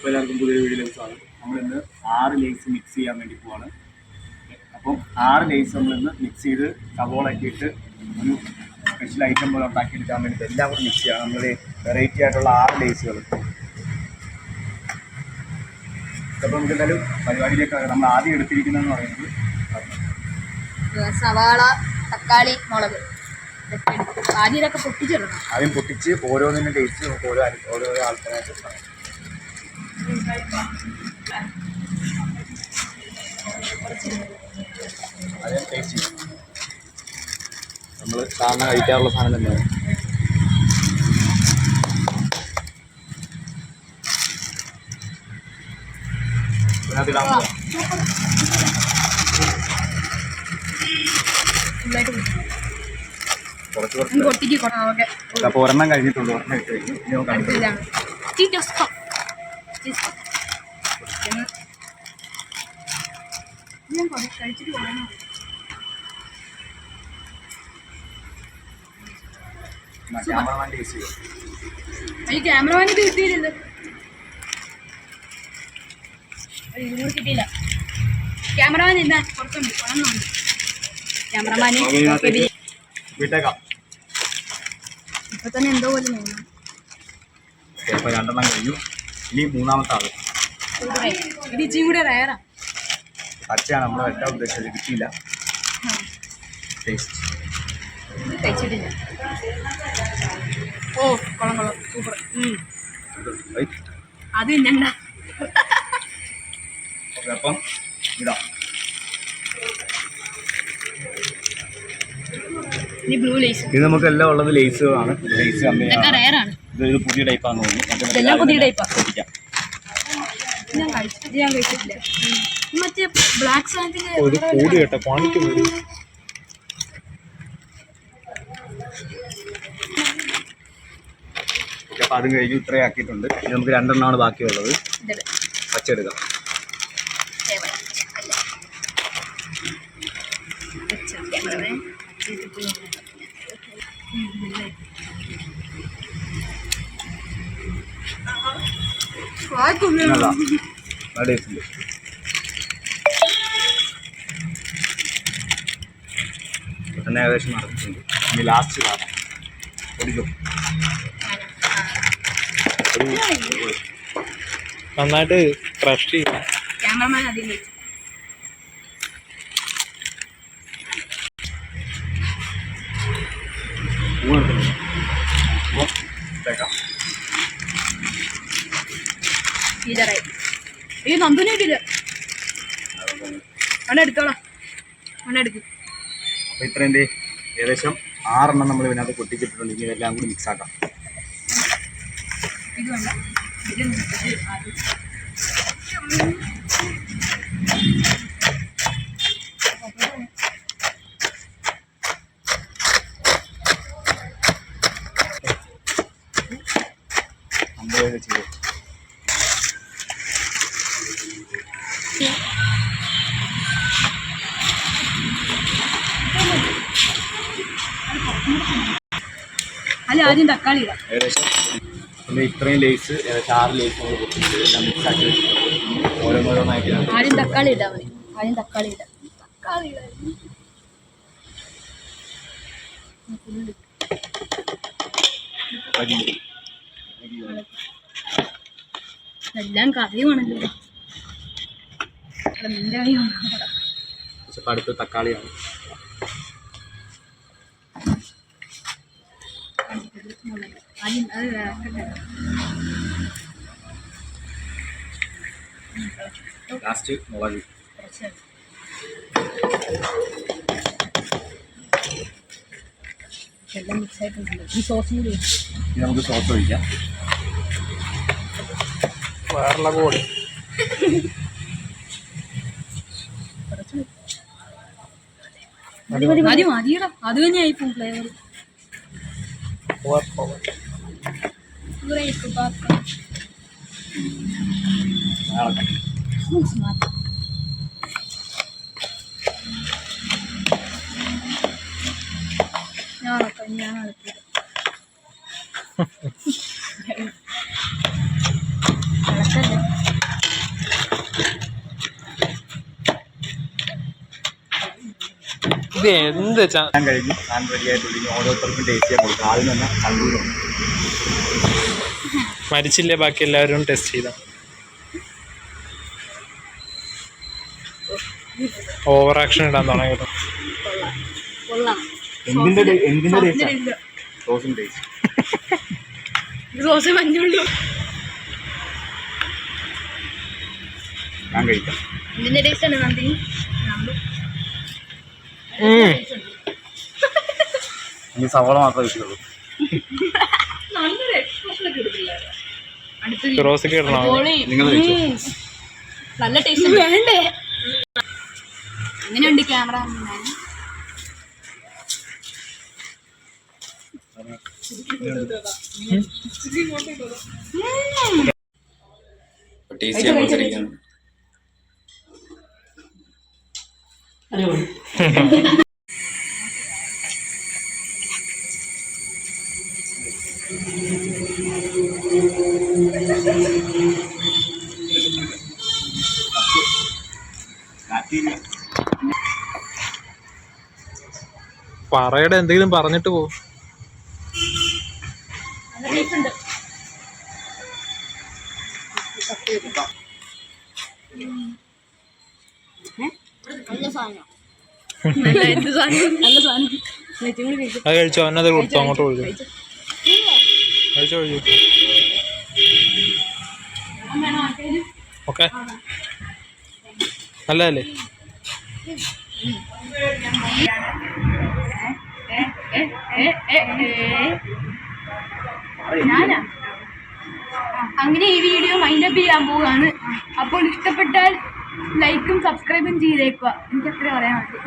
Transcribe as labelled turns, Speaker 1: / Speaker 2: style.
Speaker 1: അപ്പോൾ എല്ലാവർക്കും പുതിയൊരു വീഡിയോയിലേക്ക് സ്വാഗതം. നമ്മളിന്ന് 6 ലേസ് മിക്സ് ചെയ്യാൻ വേണ്ടി പോവാണ്. അപ്പം 6 ലേസ് നമ്മളിന്ന് മിക്സ് ചെയ്ത് സവോളയൊക്കെ ഇട്ട് ഒരു സ്പെഷ്യൽ ഐറ്റം പോലെ ഉണ്ടാക്കിയെടുക്കാൻ വേണ്ടിയിട്ട് എല്ലാം കൂടി മിക്സ് ചെയ്യണം. നമ്മൾ വെറൈറ്റി ആയിട്ടുള്ള 6 ലേസുകൾ. അപ്പോൾ നമുക്ക് എന്തായാലും പരിപാടിയിലേക്ക് നമ്മൾ ആദ്യം എടുത്തിരിക്കുന്നതെന്ന് പറയുന്നത്
Speaker 2: സവാള, തക്കാളി, മുളക്. ആദ്യം ഇതൊക്കെ പൊട്ടിച്ചിടണം.
Speaker 1: ആദ്യം പൊട്ടിച്ച് ഓരോന്നിനും ടേസ്റ്റ് നമുക്ക് ഓരോ ആൾക്കാരായിട്ട് പറയാം. അതേ ടേസ്റ്റ് നമ്മൾ സാധാരണ കഴിക്കാറുള്ള സാധനം തന്നെയാണ്. അപ്പോൾ ഒരെണ്ണം കഴിഞ്ഞിട്ടുണ്ട്.
Speaker 2: ക്യാമറമാൻ ഇത് കിട്ടിയില്ലല്ലോ. കിട്ടിയില്ല. ക്യാമറമാൻ ഇല്ല, പുറത്തുണ്ട്. ക്യാമറമാന് ഇപ്പൊ തന്നെ എന്തോ പോലെ തോന്നുന്നു.
Speaker 1: രണ്ടെണ്ണം കഴിഞ്ഞു. ഇനി മൂന്നാമത്തെ ആള്.
Speaker 2: ഇത് ഇച്ചിരി കൂടെ റയറാ.
Speaker 1: പച്ചയാണ് നമ്മൾ വെട്ടാൻ ഉദ്ദേശിച്ചത്, കിട്ടിയില്ല. ടേസ്റ്റ്
Speaker 2: കഴിച്ചിട്ടില്ല. ഓ കൊളം കൊളം, സൂപ്പർ. അത് ഞണ്ട.
Speaker 1: അപ്പം ഇടാം. ഇത് നമുക്ക് എല്ലാം ഉള്ളത് ലേസുകളാണ്. ലേസ്
Speaker 2: റയറാണ്.
Speaker 1: ഇത് പുതിയ ടൈപ്പാന്ന്
Speaker 2: തോന്നുന്നു. പുതിയ ടൈപ്പാ. ഞാൻ കഴിച്ചിട്ടില്ല. മറ്റേ ബ്ലാക്ക് സാധനത്തിന്
Speaker 1: അപ്പം അതും കഴിഞ്ഞ് ഇത്രയും ആക്കിയിട്ടുണ്ട്. ഇനി നമുക്ക് രണ്ടെണ്ണമാണ് ബാക്കിയുള്ളത്. പച്ചെടുക്കാം. തന്നെ ഏകദേശം നടന്നിട്ടുണ്ട്. ഇനി ലാസ്റ്റ് കാണാം.
Speaker 3: നന്നായിട്ട് ക്രഷ് ചെയ്യാം.
Speaker 2: ക്യാമറമാൻ അതിൽ ഈ നന്ദുനായിട്ടില്ല. അവിടെ എടുത്തോളാം. അവിടെ എടുക്കും.
Speaker 1: അപ്പോൾ ഇത്രയും ഏകദേശം 6 എണ്ണം നമ്മൾ ഇതിനകത്ത് പൊട്ടിച്ചിട്ടുണ്ട്. ഇനി ഇതെല്ലാം കൂടി മിക്സ് ആക്കാം.
Speaker 2: ഇത് വേണ്ട.
Speaker 1: ചെയ്തു.
Speaker 2: അല്ല, ആദ്യം തക്കാളി ഇടാം.
Speaker 1: ഏകദേശം ഇത്രയും ലേസ് ഏകദേശം 6 ലേസ് നമ്മൾ പൊട്ടിച്ച് എല്ലാം മിക്സ് ആക്കി വെച്ചിട്ടുണ്ട്. ഓരോന്നോരോന്നായിട്ട്
Speaker 2: ആദ്യം തക്കാളി ഇടാൻ മതി. ആദ്യം തക്കാളി ഇടാം. തക്കാളി ഇടാം. എല്ലാം കറിയുമാണല്ലോ.
Speaker 1: അടുത്ത് തക്കാളിയാണ്. ലാസ്റ്റ് മുളക്.
Speaker 2: എല്ലാം മിക്സ് ആയിട്ടുണ്ടല്ലോ. ഈ സോസും കൂടി
Speaker 1: നമുക്ക് സോസ് ഒഴിക്കാം.
Speaker 3: വേറെ കൂടി
Speaker 2: മതി മതിയിടാ. അത് തന്നെയായി പോകും ഫ്ലേവർ. ഞാൻ ഇളക്കല്ലേ.
Speaker 3: ഇത് എന്ത്
Speaker 1: ഞാൻ കഴിഞ്ഞു ഞാൻ റെഡി ആയിട്ടുണ്ടെങ്കിൽ ഓരോരുത്തർക്കും ടേസ്റ്റ് ചെയ്യാൻ കൊടുക്കും. ആദ്യം തന്നെ കണ്ടൂരുണ്ട്.
Speaker 3: മരിച്ചില്ലേ ബാക്കി എല്ലാവരും ടെസ്റ്റ് ചെയ്ത ഓവർ ആക്ഷൻ ഇടാൻ തുടങ്ങിയത്.
Speaker 2: കൊള്ളാം.
Speaker 1: എന്തിന്റെ ടേസ്റ്റ്? സോസിന്റെ ടേസ്റ്റ്.
Speaker 2: റോസ് മഞ്ഞുള്ളൂ.
Speaker 1: ഞാൻ കഴിക്കാം.
Speaker 2: ഇതിന്റെ ടേസ്റ്റ് ആണ് നന്ദിനി.
Speaker 1: ഇനി സവാള മാത്രമേ കിട്ടുള്ളൂ.
Speaker 2: നല്ലൊരു എക്സ്പ്രഷൻ ഒക്കെ എടുക്കില്ല.
Speaker 3: റോസൊക്കെ ഇടണോ?
Speaker 1: നിങ്ങൾ കഴിച്ചോ?
Speaker 2: നല്ല ടേസ്റ്റ് വേണ്ടേ? എങ്ങനെയുണ്ട് ക്യാമറ?
Speaker 1: ടേസ്റ്റ് ചെയ്യാൻ കൊടുത്തിരിക്കുകയാണ്.
Speaker 3: പറയുടെ എന്തെങ്കിലും പറഞ്ഞിട്ട് പോ.
Speaker 2: നല്ല ടേസ്റ്റ് ഉണ്ട്. നല്ല സാധനം. നല്ല സാധനം. നല്ല സാധനം.
Speaker 3: അത് കഴിച്ചോ? അവനത് കൊടുത്തോ? അങ്ങോട്ട് ഒഴിച്ചു കഴിച്ചോ? ഒഴിച്ചു. ഓക്കെ, നല്ലതല്ലേ?
Speaker 2: ഞാനാ അങ്ങനെ ഈ വീഡിയോ മൈൻഡപ്പ് ചെയ്യാൻ പോവുകയാണ്. അപ്പോൾ ഇഷ്ടപ്പെട്ടാൽ ലൈക്കും സബ്സ്ക്രൈബും ചെയ്തേക്കുക. എനിക്ക് അത്ര പറയാൻ പറ്റും.